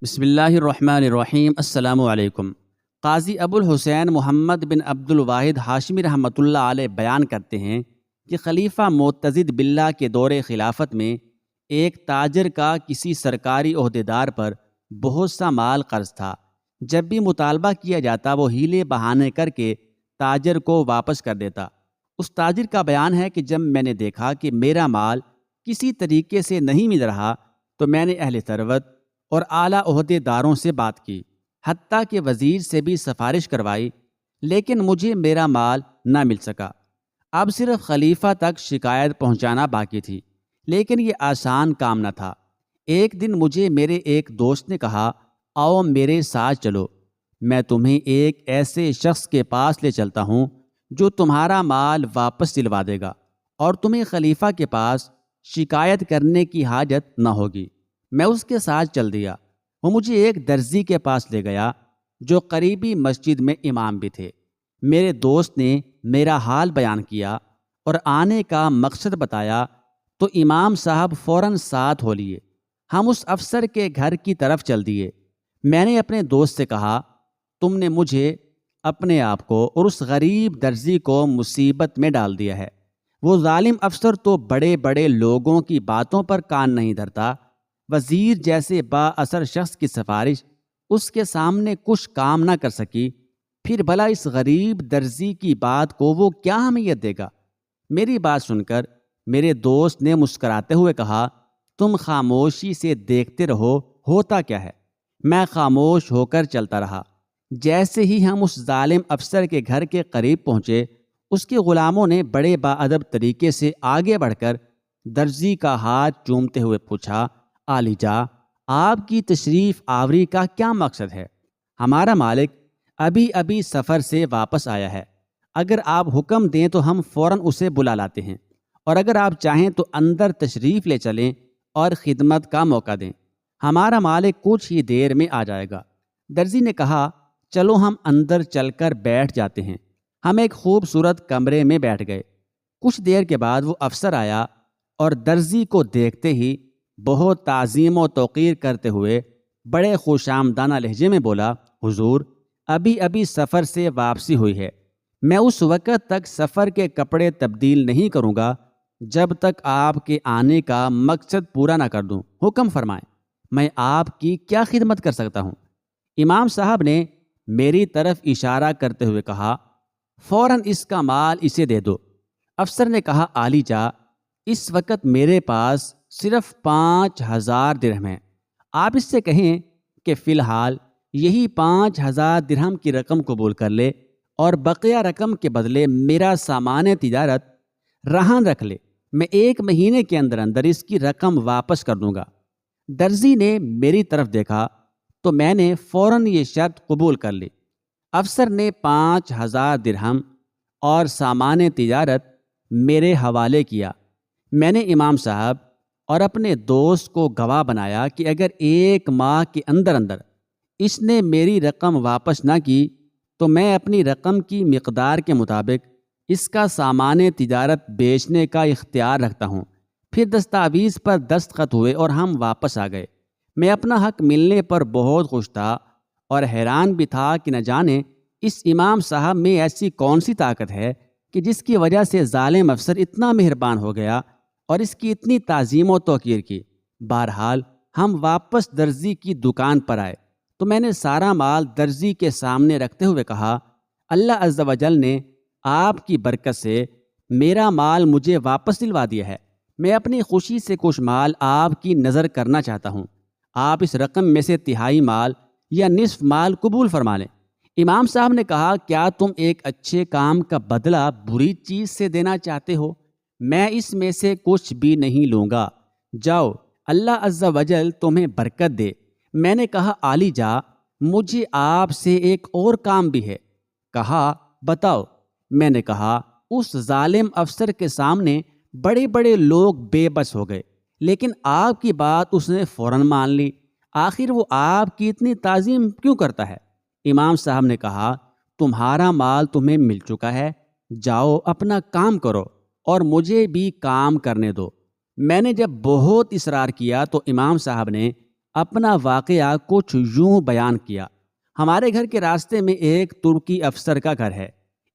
بسم اللہ الرحمن الرحیم۔ السلام علیکم۔ قاضی ابو الحسین محمد بن عبد الواحد ہاشمی رحمۃ اللہ علیہ بیان کرتے ہیں کہ خلیفہ معتضد باللہ کے دور خلافت میں ایک تاجر کا کسی سرکاری عہدیدار پر بہت سا مال قرض تھا۔ جب بھی مطالبہ کیا جاتا وہ ہیلے بہانے کر کے تاجر کو واپس کر دیتا۔ اس تاجر کا بیان ہے کہ جب میں نے دیکھا کہ میرا مال کسی طریقے سے نہیں مل رہا تو میں نے اہل ثروت اور اعلیٰ عہدے داروں سے بات کی، حتیٰ کہ وزیر سے بھی سفارش کروائی، لیکن مجھے میرا مال نہ مل سکا۔ اب صرف خلیفہ تک شکایت پہنچانا باقی تھی، لیکن یہ آسان کام نہ تھا۔ ایک دن مجھے میرے ایک دوست نے کہا، آؤ میرے ساتھ چلو، میں تمہیں ایک ایسے شخص کے پاس لے چلتا ہوں جو تمہارا مال واپس دلوا دے گا اور تمہیں خلیفہ کے پاس شکایت کرنے کی حاجت نہ ہوگی۔ میں اس کے ساتھ چل دیا۔ وہ مجھے ایک درزی کے پاس لے گیا جو قریبی مسجد میں امام بھی تھے۔ میرے دوست نے میرا حال بیان کیا اور آنے کا مقصد بتایا تو امام صاحب فوراً ساتھ ہو لیے۔ ہم اس افسر کے گھر کی طرف چل دیے۔ میں نے اپنے دوست سے کہا، تم نے مجھے، اپنے آپ کو اور اس غریب درزی کو مصیبت میں ڈال دیا ہے۔ وہ ظالم افسر تو بڑے بڑے لوگوں کی باتوں پر کان نہیں دھرتا، وزیر جیسے با اثر شخص کی سفارش اس کے سامنے کچھ کام نہ کر سکی، پھر بھلا اس غریب درزی کی بات کو وہ کیا اہمیت دے گا؟ میری بات سن کر میرے دوست نے مسکراتے ہوئے کہا، تم خاموشی سے دیکھتے رہو، ہوتا کیا ہے؟ میں خاموش ہو کر چلتا رہا۔ جیسے ہی ہم اس ظالم افسر کے گھر کے قریب پہنچے، اس کے غلاموں نے بڑے باادب طریقے سے آگے بڑھ کر درزی کا ہاتھ چومتے ہوئے پوچھا، عالی جا، آپ کی تشریف آوری کا کیا مقصد ہے؟ ہمارا مالک ابھی ابھی سفر سے واپس آیا ہے، اگر آپ حکم دیں تو ہم فوراً اسے بلا لاتے ہیں، اور اگر آپ چاہیں تو اندر تشریف لے چلیں اور خدمت کا موقع دیں، ہمارا مالک کچھ ہی دیر میں آ جائے گا۔ درزی نے کہا، چلو ہم اندر چل کر بیٹھ جاتے ہیں۔ ہم ایک خوبصورت کمرے میں بیٹھ گئے۔ کچھ دیر کے بعد وہ افسر آیا اور درزی کو دیکھتے ہی بہت تعظیم و توقیر کرتے ہوئے بڑے خوش آمدانہ لہجے میں بولا، حضور، ابھی ابھی سفر سے واپسی ہوئی ہے، میں اس وقت تک سفر کے کپڑے تبدیل نہیں کروں گا جب تک آپ کے آنے کا مقصد پورا نہ کر دوں۔ حکم فرمائیں، میں آپ کی کیا خدمت کر سکتا ہوں؟ امام صاحب نے میری طرف اشارہ کرتے ہوئے کہا، فوراً اس کا مال اسے دے دو۔ افسر نے کہا، عالی جا، اس وقت میرے پاس صرف 5000 درہم ہیں، آپ اس سے کہیں کہ فی الحال یہی 5000 درہم کی رقم قبول کر لے اور بقیہ رقم کے بدلے میرا سامان تجارت رہن رکھ لے، میں 1 مہینے کے اندر اندر اس کی رقم واپس کر دوں گا۔ درزی نے میری طرف دیکھا تو میں نے فوراً یہ شرط قبول کر لی۔ افسر نے 5000 درہم اور سامان تجارت میرے حوالے کیا۔ میں نے امام صاحب اور اپنے دوست کو گواہ بنایا کہ اگر 1 ماہ کے اندر اندر اس نے میری رقم واپس نہ کی تو میں اپنی رقم کی مقدار کے مطابق اس کا سامان تجارت بیچنے کا اختیار رکھتا ہوں۔ پھر دستاویز پر دستخط ہوئے اور ہم واپس آ گئے۔ میں اپنا حق ملنے پر بہت خوش تھا اور حیران بھی تھا کہ نہ جانے اس امام صاحب میں ایسی کون سی طاقت ہے کہ جس کی وجہ سے ظالم افسر اتنا مہربان ہو گیا اور اس کی اتنی تعظیم و توقیر کی۔ بہرحال ہم واپس درزی کی دکان پر آئے تو میں نے سارا مال درزی کے سامنے رکھتے ہوئے کہا، اللہ عز و جل نے آپ کی برکت سے میرا مال مجھے واپس دلوا دیا ہے۔ میں اپنی خوشی سے کچھ مال آپ کی نظر کرنا چاہتا ہوں، آپ اس رقم میں سے تہائی مال یا نصف مال قبول فرما لیں۔ امام صاحب نے کہا، کیا تم ایک اچھے کام کا بدلہ بری چیز سے دینا چاہتے ہو؟ میں اس میں سے کچھ بھی نہیں لوں گا، جاؤ، اللہ عز و جل تمہیں برکت دے۔ میں نے کہا، عالی جا، مجھے آپ سے ایک اور کام بھی ہے۔ کہا، بتاؤ۔ میں نے کہا، اس ظالم افسر کے سامنے بڑے بڑے لوگ بے بس ہو گئے، لیکن آپ کی بات اس نے فوراً مان لی، آخر وہ آپ کی اتنی تعظیم کیوں کرتا ہے؟ امام صاحب نے کہا، تمہارا مال تمہیں مل چکا ہے، جاؤ اپنا کام کرو اور مجھے بھی کام کرنے دو۔ میں نے جب بہت اصرار کیا تو امام صاحب نے اپنا واقعہ کچھ یوں بیان کیا: ہمارے گھر کے راستے میں ایک ترکی افسر کا گھر ہے۔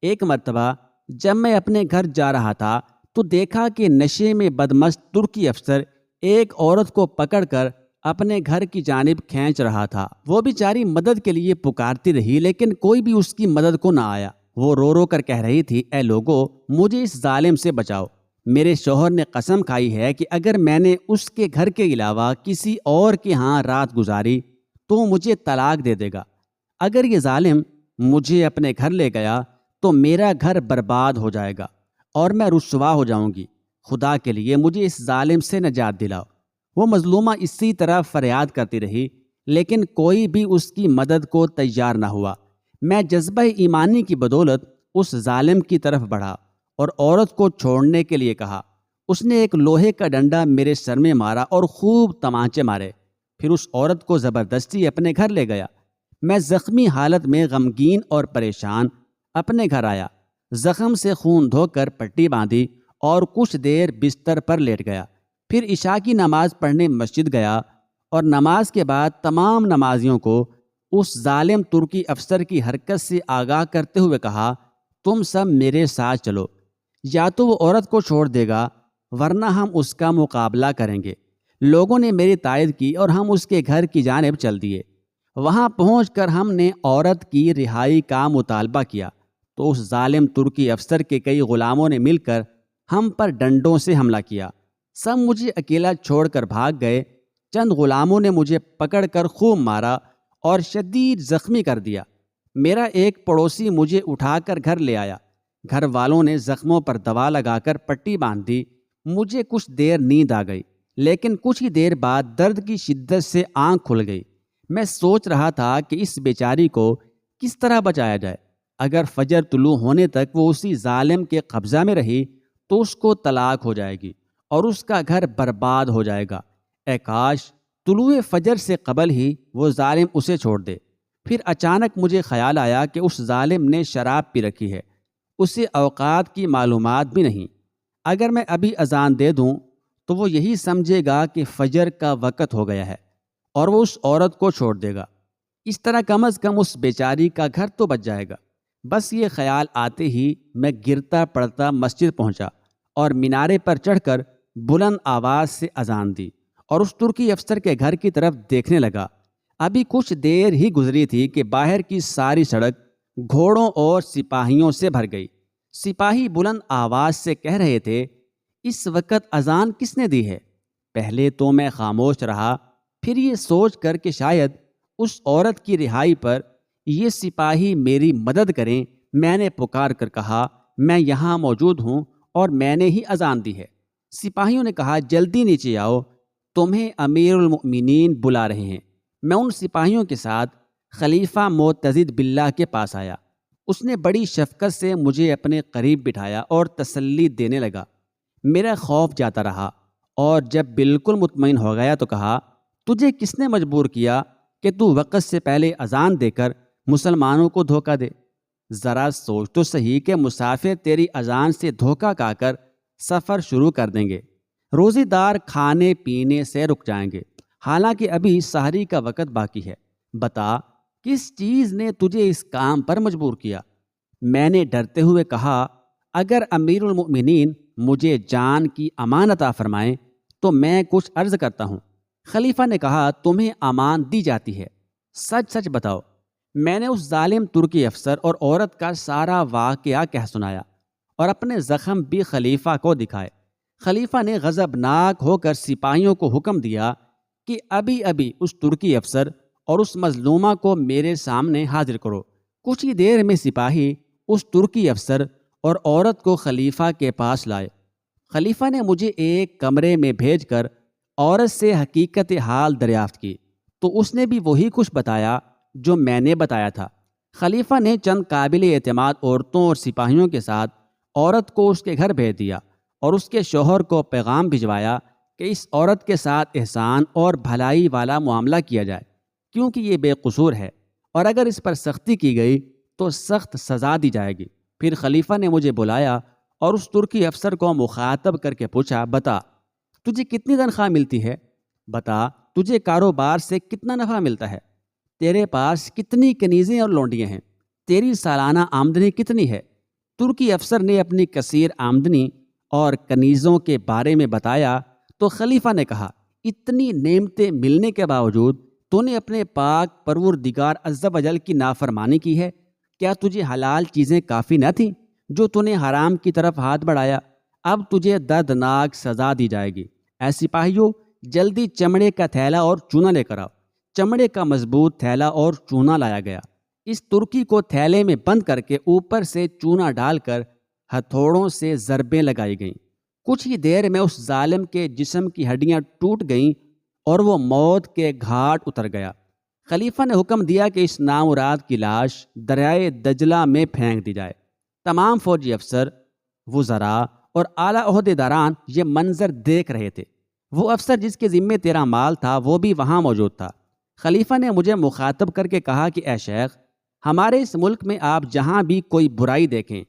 ایک مرتبہ جب میں اپنے گھر جا رہا تھا تو دیکھا کہ نشے میں بدمست ترکی افسر ایک عورت کو پکڑ کر اپنے گھر کی جانب کھینچ رہا تھا۔ وہ بیچاری مدد کے لیے پکارتی رہی لیکن کوئی بھی اس کی مدد کو نہ آیا۔ وہ رو رو کر کہہ رہی تھی: اے لوگو، مجھے اس ظالم سے بچاؤ۔ میرے شوہر نے قسم کھائی ہے کہ اگر میں نے اس کے گھر کے علاوہ کسی اور کے ہاں رات گزاری تو مجھے طلاق دے دے گا۔ اگر یہ ظالم مجھے اپنے گھر لے گیا تو میرا گھر برباد ہو جائے گا اور میں رسوا ہو جاؤں گی۔ خدا کے لیے مجھے اس ظالم سے نجات دلاؤ۔ وہ مظلومہ اسی طرح فریاد کرتی رہی لیکن کوئی بھی اس کی مدد کو تیار نہ ہوا۔ میں جذبہ ایمانی کی بدولت اس ظالم کی طرف بڑھا اور عورت کو چھوڑنے کے لیے کہا۔ اس نے ایک لوہے کا ڈنڈا میرے سر میں مارا اور خوب تمانچے مارے، پھر اس عورت کو زبردستی اپنے گھر لے گیا۔ میں زخمی حالت میں غمگین اور پریشان اپنے گھر آیا، زخم سے خون دھو کر پٹی باندھی اور کچھ دیر بستر پر لیٹ گیا۔ پھر عشاء کی نماز پڑھنے مسجد گیا اور نماز کے بعد تمام نمازیوں کو اس ظالم ترکی افسر کی حرکت سے آگاہ کرتے ہوئے کہا: تم سب میرے ساتھ چلو، یا تو وہ عورت کو چھوڑ دے گا ورنہ ہم اس کا مقابلہ کریں گے۔ لوگوں نے میری تائید کی اور ہم اس کے گھر کی جانب چل دیے۔ وہاں پہنچ کر ہم نے عورت کی رہائی کا مطالبہ کیا تو اس ظالم ترکی افسر کے کئی غلاموں نے مل کر ہم پر ڈنڈوں سے حملہ کیا۔ سب مجھے اکیلا چھوڑ کر بھاگ گئے۔ چند غلاموں نے مجھے پکڑ کر خوب مارا اور شدید زخمی کر دیا۔ میرا ایک پڑوسی مجھے اٹھا کر گھر لے آیا۔ گھر والوں نے زخموں پر دوا لگا کر پٹی باندھ دی۔ مجھے کچھ دیر نیند آ گئی لیکن کچھ ہی دیر بعد درد کی شدت سے آنکھ کھل گئی۔ میں سوچ رہا تھا کہ اس بیچاری کو کس طرح بچایا جائے۔ اگر فجر طلوع ہونے تک وہ اسی ظالم کے قبضہ میں رہی تو اس کو طلاق ہو جائے گی اور اس کا گھر برباد ہو جائے گا۔ اے کاش طلوع فجر سے قبل ہی وہ ظالم اسے چھوڑ دے۔ پھر اچانک مجھے خیال آیا کہ اس ظالم نے شراب پی رکھی ہے، اسے اوقات کی معلومات بھی نہیں۔ اگر میں ابھی اذان دے دوں تو وہ یہی سمجھے گا کہ فجر کا وقت ہو گیا ہے اور وہ اس عورت کو چھوڑ دے گا۔ اس طرح کم از کم اس بیچاری کا گھر تو بچ جائے گا۔ بس یہ خیال آتے ہی میں گرتا پڑتا مسجد پہنچا اور مینارے پر چڑھ کر بلند آواز سے اذان دی اور اس ترکی افسر کے گھر کی طرف دیکھنے لگا۔ ابھی کچھ دیر ہی گزری تھی کہ باہر کی ساری سڑک گھوڑوں اور سپاہیوں سے بھر گئی۔ سپاہی بلند آواز سے کہہ رہے تھے: اس وقت اذان کس نے دی ہے؟ پہلے تو میں خاموش رہا، پھر یہ سوچ کر کہ شاید اس عورت کی رہائی پر یہ سپاہی میری مدد کریں، میں نے پکار کر کہا: میں یہاں موجود ہوں اور میں نے ہی اذان دی ہے۔ سپاہیوں نے کہا: جلدی نیچے آؤ، تمہیں امیر المؤمنین بلا رہے ہیں۔ میں ان سپاہیوں کے ساتھ خلیفہ معتضد باللہ کے پاس آیا۔ اس نے بڑی شفقت سے مجھے اپنے قریب بٹھایا اور تسلی دینے لگا۔ میرا خوف جاتا رہا اور جب بالکل مطمئن ہو گیا تو کہا: تجھے کس نے مجبور کیا کہ تو وقت سے پہلے اذان دے کر مسلمانوں کو دھوکہ دے؟ ذرا سوچ تو صحیح کہ مسافر تیری اذان سے دھوکہ کھا کر سفر شروع کر دیں گے، روزی دار کھانے پینے سے رک جائیں گے، حالانکہ ابھی سحری کا وقت باقی ہے۔ بتا، کس چیز نے تجھے اس کام پر مجبور کیا؟ میں نے ڈرتے ہوئے کہا: اگر امیر المؤمنین مجھے جان کی امان عطا فرمائیں تو میں کچھ عرض کرتا ہوں۔ خلیفہ نے کہا: تمہیں امان دی جاتی ہے، سچ سچ بتاؤ۔ میں نے اس ظالم ترکی افسر اور عورت کا سارا واقعہ کہہ سنایا اور اپنے زخم بھی خلیفہ کو دکھائے۔ خلیفہ نے غضبناک ہو کر سپاہیوں کو حکم دیا کہ ابھی ابھی اس ترکی افسر اور اس مظلومہ کو میرے سامنے حاضر کرو۔ کچھ ہی دیر میں سپاہی اس ترکی افسر اور عورت کو خلیفہ کے پاس لائے۔ خلیفہ نے مجھے ایک کمرے میں بھیج کر عورت سے حقیقت حال دریافت کی تو اس نے بھی وہی کچھ بتایا جو میں نے بتایا تھا۔ خلیفہ نے چند قابل اعتماد عورتوں اور سپاہیوں کے ساتھ عورت کو اس کے گھر بھیج دیا اور اس کے شوہر کو پیغام بھجوایا کہ اس عورت کے ساتھ احسان اور بھلائی والا معاملہ کیا جائے، کیونکہ یہ بے قصور ہے اور اگر اس پر سختی کی گئی تو سخت سزا دی جائے گی۔ پھر خلیفہ نے مجھے بلایا اور اس ترکی افسر کو مخاطب کر کے پوچھا: بتا، تجھے کتنی تنخواہ ملتی ہے؟ بتا، تجھے کاروبار سے کتنا نفع ملتا ہے؟ تیرے پاس کتنی کنیزیں اور لونڈیاں ہیں؟ تیری سالانہ آمدنی کتنی ہے؟ ترکی افسر نے اپنی کثیر آمدنی اور کنیزوں کے بارے میں بتایا تو خلیفہ نے کہا، اتنی نعمتیں ملنے کے باوجود تو نے اپنے پاک پروردگار عز و جل کی نافرمانی کی ہے۔ کیا تجھے حلال چیزیں کافی نہ تھیں جو تو نے حرام کی طرف ہاتھ بڑھایا؟ اب تجھے دردناک سزا دی جائے گی۔ اے سپاہیوں، جلدی چمڑے کا تھیلا اور چونا لے کر آؤ۔ چمڑے کا مضبوط تھیلا اور چونا لایا گیا۔ اس ترکی کو تھیلے میں بند کر کے اوپر سے چونا ڈال کر ہتھوڑوں سے ضربیں لگائی گئیں۔ کچھ ہی دیر میں اس ظالم کے جسم کی ہڈیاں ٹوٹ گئیں اور وہ موت کے گھاٹ اتر گیا۔ خلیفہ نے حکم دیا کہ اس نامراد کی لاش دریائے دجلہ میں پھینک دی جائے۔ تمام فوجی افسر، وزراء اور اعلیٰ عہدیداران یہ منظر دیکھ رہے تھے۔ وہ افسر جس کے ذمے تیرا مال تھا وہ بھی وہاں موجود تھا۔ خلیفہ نے مجھے مخاطب کر کے کہا کہ اے شیخ، ہمارے اس ملک میں آپ جہاں بھی کوئی برائی دیکھیں،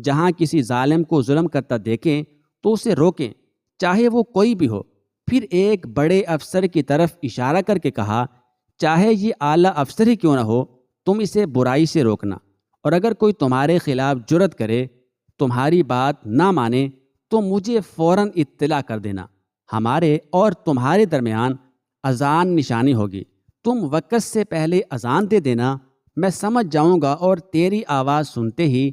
جہاں کسی ظالم کو ظلم کرتا دیکھیں تو اسے روکیں، چاہے وہ کوئی بھی ہو۔ پھر ایک بڑے افسر کی طرف اشارہ کر کے کہا، چاہے یہ اعلیٰ افسر ہی کیوں نہ ہو، تم اسے برائی سے روکنا، اور اگر کوئی تمہارے خلاف جرأت کرے، تمہاری بات نہ مانے تو مجھے فوراً اطلاع کر دینا۔ ہمارے اور تمہارے درمیان اذان نشانی ہوگی، تم وقت سے پہلے اذان دے دینا، میں سمجھ جاؤں گا اور تیری آواز سنتے ہی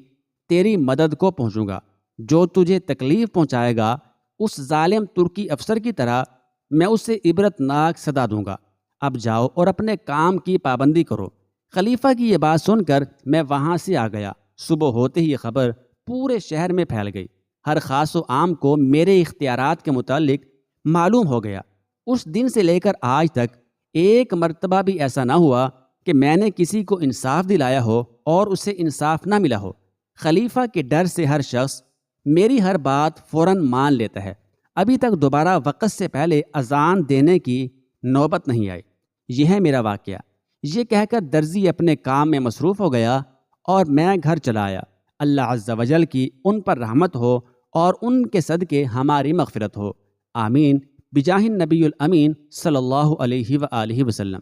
تیری مدد کو پہنچوں گا۔ جو تجھے تکلیف پہنچائے گا اس ظالم ترکی افسر کی طرح میں اسے عبرت ناک سزا دوں گا۔ اب جاؤ اور اپنے کام کی پابندی کرو۔ خلیفہ کی یہ بات سن کر میں وہاں سے آ گیا۔ صبح ہوتے ہی یہ خبر پورے شہر میں پھیل گئی۔ ہر خاص و عام کو میرے اختیارات کے متعلق معلوم ہو گیا۔ اس دن سے لے کر آج تک ایک مرتبہ بھی ایسا نہ ہوا کہ میں نے کسی کو انصاف دلایا ہو اور اسے انصاف نہ ملا ہو۔ خلیفہ کے ڈر سے ہر شخص میری ہر بات فوراً مان لیتا ہے۔ ابھی تک دوبارہ وقت سے پہلے اذان دینے کی نوبت نہیں آئی۔ یہ ہے میرا واقعہ۔ یہ کہہ کر درزی اپنے کام میں مصروف ہو گیا اور میں گھر چلا آیا۔ اللہ عز و جل کی ان پر رحمت ہو اور ان کے صدقے ہماری مغفرت ہو، آمین، بجاہ النبی الامین صلی اللہ علیہ وآلہ وسلم۔